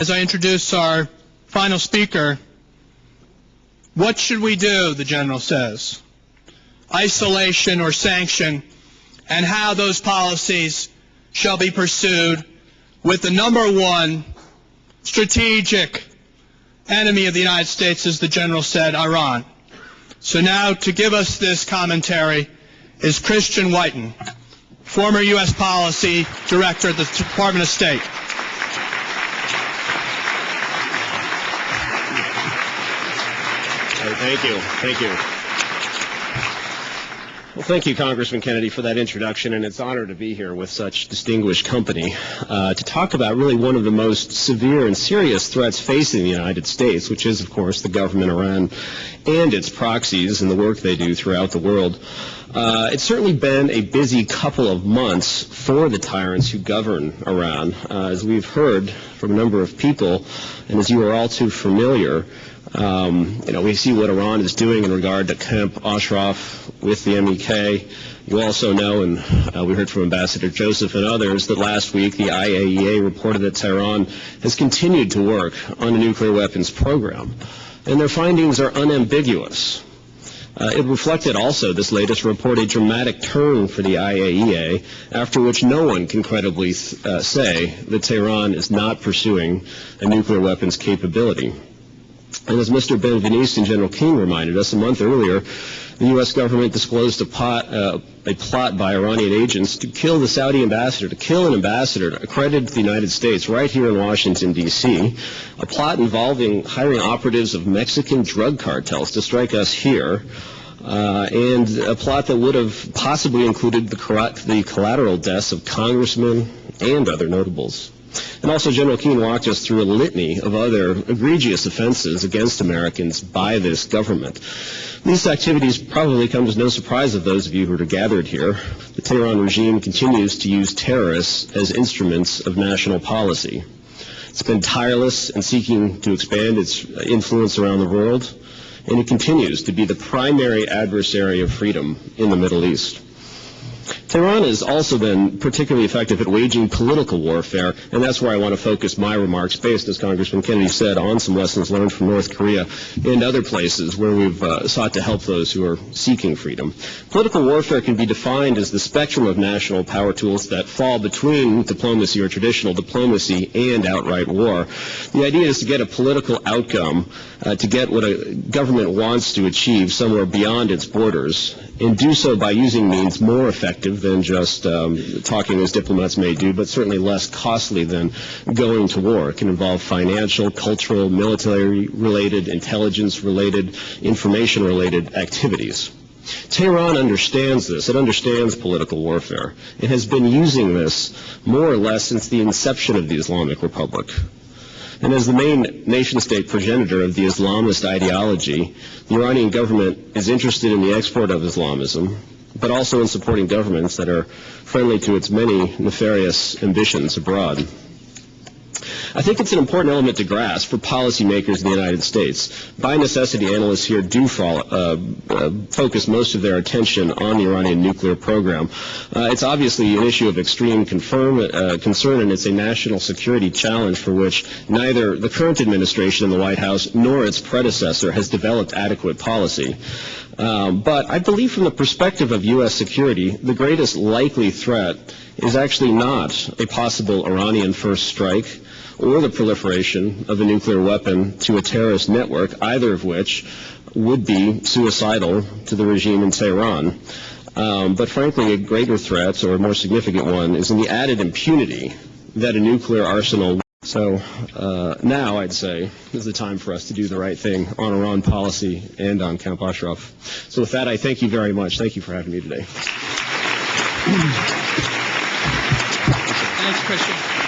As I introduce our final speaker, what should we do, the General says? Isolation or sanction, and how those policies shall be pursued with the number one strategic enemy of the United States, as the General said, Iran. So now to give us this commentary is Christian Whiten, former U.S. Policy Director at the Department of State. Thank you. Thank you. Well, thank you, Congressman Kennedy, for that introduction, and it's an honor to be here with such distinguished company to talk about really one of the most severe and serious threats facing the United States, which is, of course, the government Iran and its proxies and the work they do throughout the world. It's certainly been a busy couple of months for the tyrants who govern Iran. As we've heard from a number of people, and as you are all too familiar, we see what Iran is doing in regard to Camp Ashraf with the MEK. You also know, and we heard from Ambassador Joseph and others, that last week the IAEA reported that Tehran has continued to work on a nuclear weapons program, and their findings are unambiguous. It reflected also, this latest report, a dramatic turn for the IAEA, after which no one can credibly say that Tehran is not pursuing a nuclear weapons capability. And as Mr. Benveniste and General King reminded us, a month earlier, the U.S. government disclosed a plot by Iranian agents to kill the Saudi ambassador, to kill an ambassador accredited to the United States right here in Washington, D.C., a plot involving hiring operatives of Mexican drug cartels to strike us here, and a plot that would have possibly included the collateral deaths of congressmen and other notables. And also, General Keane walked us through a litany of other egregious offenses against Americans by this government. These activities probably come as no surprise of those of you who are gathered here. The Tehran regime continues to use terrorists as instruments of national policy. It's been tireless in seeking to expand its influence around the world, and it continues to be the primary adversary of freedom in the Middle East. Tehran has also been particularly effective at waging political warfare, and that's where I want to focus my remarks, based, as Congressman Kennedy said, on some lessons learned from North Korea and other places where we've sought to help those who are seeking freedom. Political warfare can be defined as the spectrum of national power tools that fall between diplomacy or traditional diplomacy and outright war. The idea is to get a political outcome, to get what a government wants to achieve somewhere beyond its borders, and do so by using means more effective than just talking as diplomats may do, but certainly less costly than going to war. It can involve financial, cultural, military-related, intelligence-related, information-related activities. Tehran understands this. It understands political warfare. It has been using this more or less since the inception of the Islamic Republic. And as the main nation-state progenitor of the Islamist ideology, the Iranian government is interested in the export of Islamism, but also in supporting governments that are friendly to its many nefarious ambitions abroad. I think it's an important element to grasp for policymakers in the United States. By necessity, analysts here do focus most of their attention on the Iranian nuclear program. It's obviously an issue of extreme concern, and it's a national security challenge for which neither the current administration in the White House nor its predecessor has developed adequate policy. But I believe from the perspective of U.S. security, the greatest likely threat is actually not a possible Iranian first strike or the proliferation of a nuclear weapon to a terrorist network, either of which would be suicidal to the regime in Tehran. But frankly, a greater threat, or a more significant one, is in the added impunity that a nuclear arsenal. So now, I'd say, is the time for us to do the right thing on Iran policy and on Camp Ashraf. So with that, I thank you very much. Thank you for having me today. Thanks, Christian.